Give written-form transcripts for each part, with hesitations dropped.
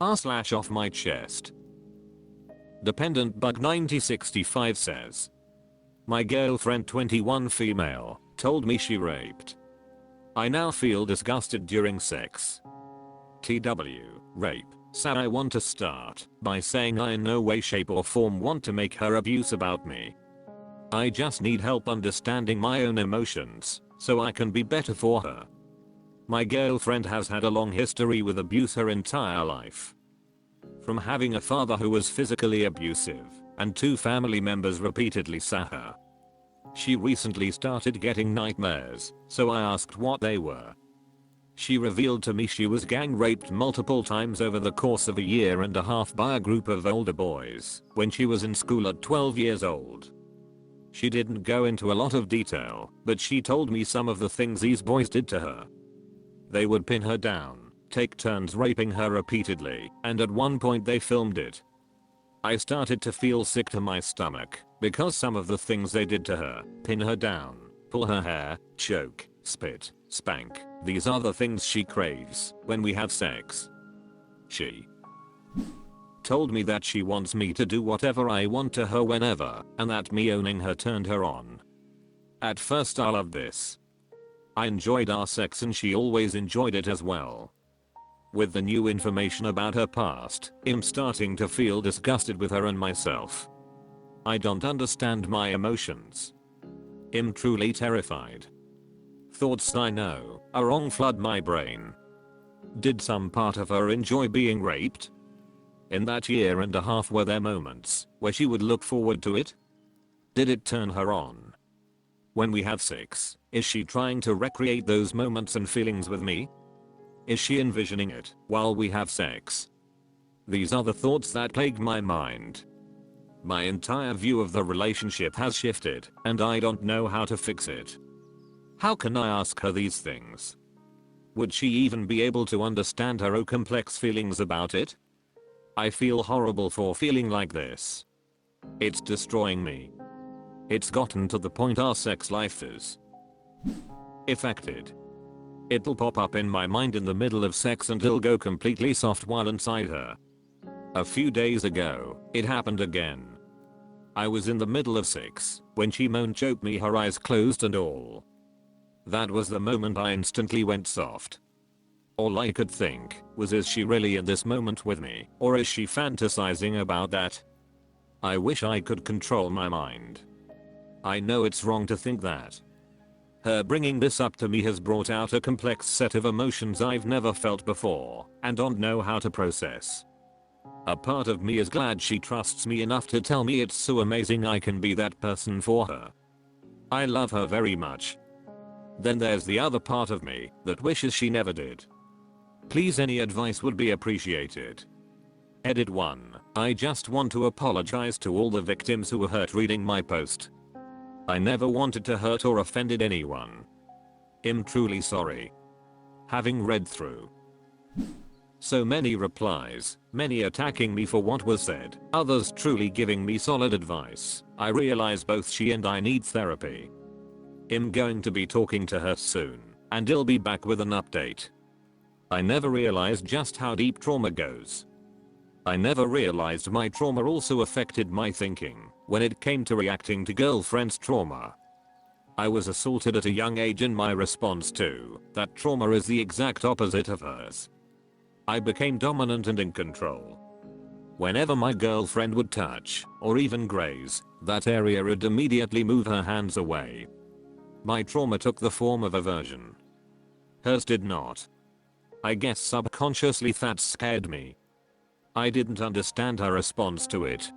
Off my chest. Dependent Bug 9065 says, my girlfriend 21 female told me she raped. I now feel disgusted during sex. TW, rape. So I want to start by saying I in no way shape or form want to make her abuse about me. I just need help understanding my own emotions so I can be better for her. My girlfriend has had a long history with abuse her entire life. From having a father who was physically abusive and 2 family members repeatedly saw her. She recently started getting nightmares, so I asked what they were. She revealed to me she was gang raped multiple times over the course of a year and a half by a group of older boys when she was in school at 12 years old. She didn't go into a lot of detail, but she told me some of the things these boys did to her. They would pin her down, take turns raping her repeatedly, and at one point they filmed it. I started to feel sick to my stomach because some of the things they did to her, pin her down, pull her hair, choke, spit, spank, these are the things she craves when we have sex. She told me that she wants me to do whatever I want to her whenever, and that me owning her turned her on. At first I loved this. I enjoyed our sex and she always enjoyed it as well. With the new information about her past, I'm starting to feel disgusted with her and myself. I don't understand my emotions. I'm truly terrified. Thoughts I know are wrong flood my brain. Did some part of her enjoy being raped? In that year and a half were there moments where she would look forward to it? Did it turn her on? When we have sex, is she trying to recreate those moments and feelings with me? Is she envisioning it while we have sex? These are the thoughts that plague my mind. My entire view of the relationship has shifted, and I don't know how to fix it. How can I ask her these things? Would she even be able to understand her own complex feelings about it? I feel horrible for feeling like this. It's destroying me. It's gotten to the point our sex life is affected. It'll pop up in my mind in the middle of sex and it'll go completely soft while inside her. A few days ago, it happened again. I was in the middle of sex when she moaned, choked me, her eyes closed and all. That was the moment I instantly went soft. All I could think was, is she really in this moment with me, or is she fantasizing about that? I wish I could control my mind. I know it's wrong to think that. Her bringing this up to me has brought out a complex set of emotions I've never felt before and don't know how to process. A part of me is glad she trusts me enough to tell me it's so amazing I can be that person for her. I love her very much. Then there's the other part of me that wishes she never did. Please, any advice would be appreciated. Edit 1. I just want to apologize to all the victims who were hurt reading my post. I never wanted to hurt or offended anyone. I'm truly sorry. Having read through so many replies, many attacking me for what was said, others truly giving me solid advice, I realize both she and I need therapy. I'm going to be talking to her soon, and I'll be back with an update. I never realized just how deep trauma goes. I never realized my trauma also affected my thinking when it came to reacting to girlfriend's trauma. I was assaulted at a young age and my response to that trauma is the exact opposite of hers. I became dominant and in control. Whenever my girlfriend would touch or even graze that area, I'd immediately move her hands away. My trauma took the form of aversion. Hers did not. I guess subconsciously that scared me. I didn't understand her response to it.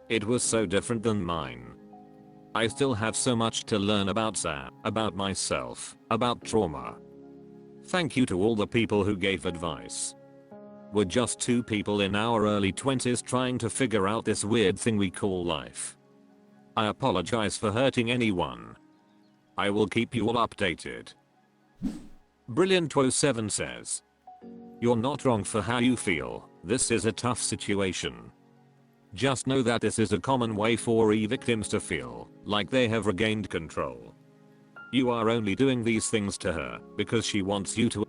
It was so different than mine. I still have so much to learn about about myself, about trauma. Thank you to all the people who gave advice. We're just two people in our early 20s trying to figure out this weird thing we call life. I apologize for hurting anyone. I will keep you all updated. Brilliant07 says, you're not wrong for how you feel. This is a tough situation. Just know that this is a common way for victims to feel like they have regained control. You are only doing these things to her because she wants you to.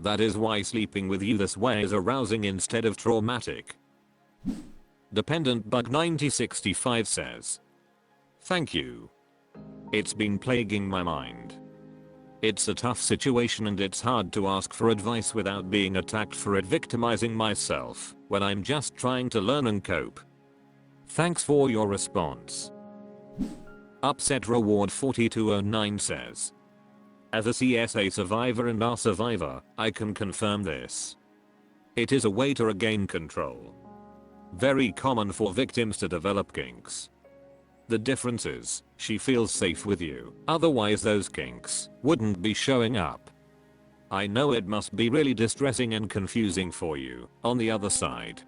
That is why sleeping with you this way is arousing instead of traumatic. Dependent Bug 9065 says, thank you. It's been plaguing my mind. It's a tough situation and it's hard to ask for advice without being attacked for it, victimizing myself when I'm just trying to learn and cope. Thanks for your response. Upset Reward 4209 says, as a CSA survivor and R survivor, I can confirm this. It is a way to regain control. Very common for victims to develop kinks. The difference is, she feels safe with you, otherwise those kinks wouldn't be showing up. I know it must be really distressing and confusing for you, on the other side.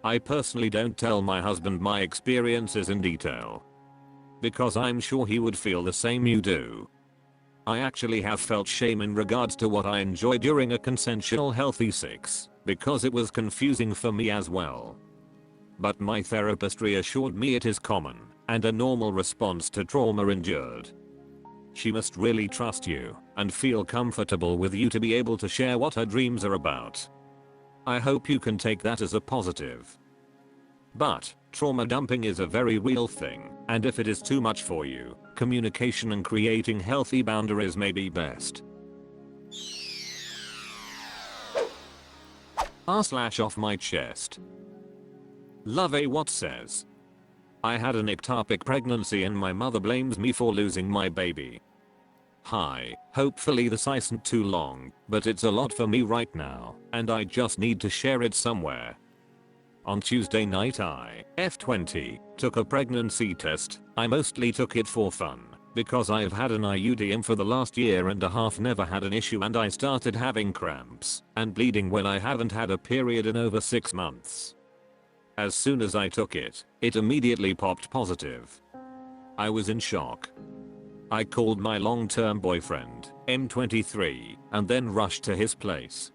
I personally don't tell my husband my experiences in detail, because I'm sure he would feel the same you do. I actually have felt shame in regards to what I enjoy during a consensual healthy sex, because it was confusing for me as well. But my therapist reassured me it is common, and a normal response to trauma endured. She must really trust you, and feel comfortable with you to be able to share what her dreams are about. I hope you can take that as a positive. But, trauma dumping is a very real thing, and if it is too much for you, communication and creating healthy boundaries may be best. r/offmychest. Love A What says, I had an ectopic pregnancy and my mother blames me for losing my baby. Hi, hopefully this isn't too long, but it's a lot for me right now, and I just need to share it somewhere. On Tuesday night I, F20, took a pregnancy test. I mostly took it for fun, because I've had an IUD for the last year and a half, never had an issue, and I started having cramps and bleeding when I haven't had a period in over 6 months. As soon as I took it, it immediately popped positive. I was in shock. I called my long-term boyfriend, M23, and then rushed to his place.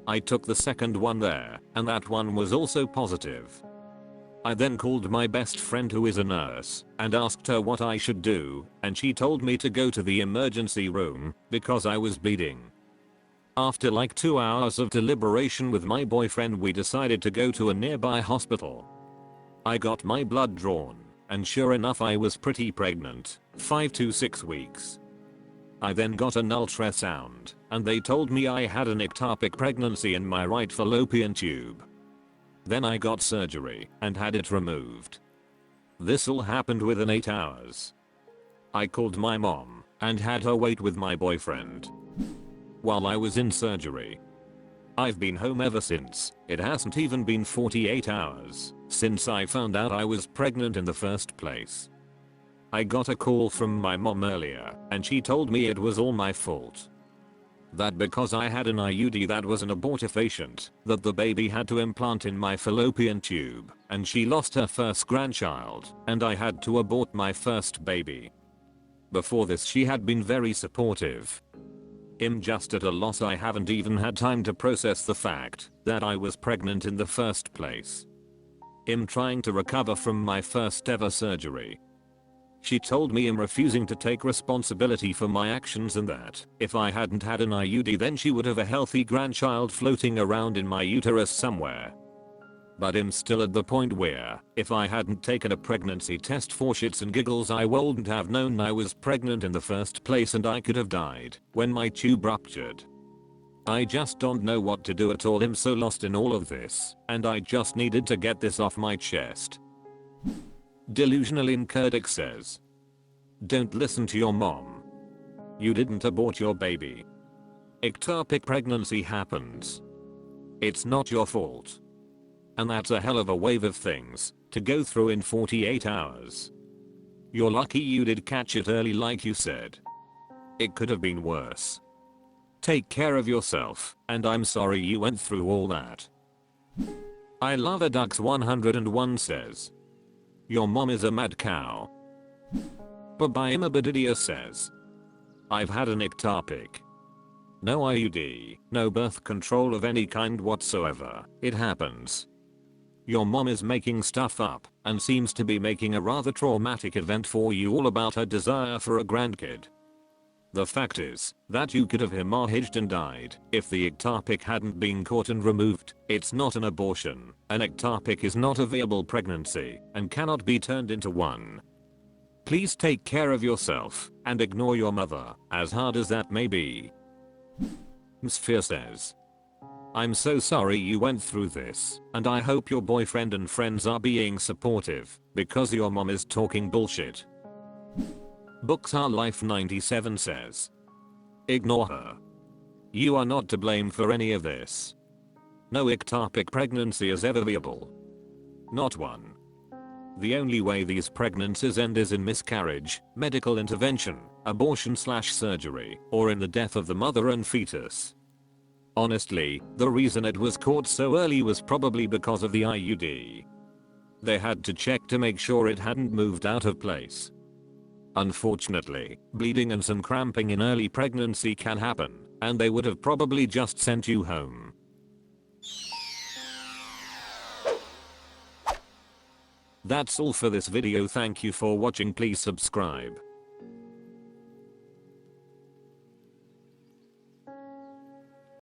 I took the second one there, and that one was also positive. I then called my best friend who is a nurse, and asked her what I should do, and she told me to go to the emergency room, because I was bleeding. After like 2 hours of deliberation with my boyfriend, we decided to go to a nearby hospital. I got my blood drawn, and sure enough I was pretty pregnant, 5 to 6 weeks. I then got an ultrasound, and they told me I had an ectopic pregnancy in my right fallopian tube. Then I got surgery and had it removed. This all happened within 8 hours. I called my mom and had her wait with my boyfriend while I was in surgery. I've been home ever since. It hasn't even been 48 hours since I found out I was pregnant in the first place. I got a call from my mom earlier, and she told me it was all my fault. That because I had an IUD that was an abortifacient, that the baby had to implant in my fallopian tube, and she lost her first grandchild, and I had to abort my first baby. Before this she had been very supportive. I'm just at a loss. I haven't even had time to process the fact that I was pregnant in the first place. I'm trying to recover from my first ever surgery. She told me I'm refusing to take responsibility for my actions, and that if I hadn't had an IUD then she would have a healthy grandchild floating around in my uterus somewhere. But I'm still at the point where, if I hadn't taken a pregnancy test for shits and giggles, I wouldn't have known I was pregnant in the first place, and I could have died when my tube ruptured. I just don't know what to do at all. I'm so lost in all of this, and I just needed to get this off my chest. Delusional Inkurdic says, don't listen to your mom. You didn't abort your baby. Ectopic pregnancy happens. It's not your fault. And that's a hell of a wave of things to go through in 48 hours. You're lucky you did catch it early like you said. It could have been worse. Take care of yourself, and I'm sorry you went through all that. I love a Dux 101 says, your mom is a mad cow. Babayimabadidia says, I've had an ectopic. No IUD, no birth control of any kind whatsoever. It happens. Your mom is making stuff up and seems to be making a rather traumatic event for you all about her desire for a grandkid. The fact is that you could have hemorrhaged and died if the ectopic hadn't been caught and removed. It's not an abortion. An ectopic is not a viable pregnancy and cannot be turned into one. Please take care of yourself and ignore your mother, as hard as that may be. Sphere says, I'm so sorry you went through this, and I hope your boyfriend and friends are being supportive, because your mom is talking bullshit. Books Are Life 97 says, ignore her. You are not to blame for any of this. No ectopic pregnancy is ever viable. Not one. The only way these pregnancies end is in miscarriage, medical intervention, abortion/surgery, or in the death of the mother and fetus. Honestly, the reason it was caught so early was probably because of the IUD. They had to check to make sure it hadn't moved out of place. Unfortunately, bleeding and some cramping in early pregnancy can happen, and they would have probably just sent you home. That's all for this video. Thank you for watching. Please subscribe.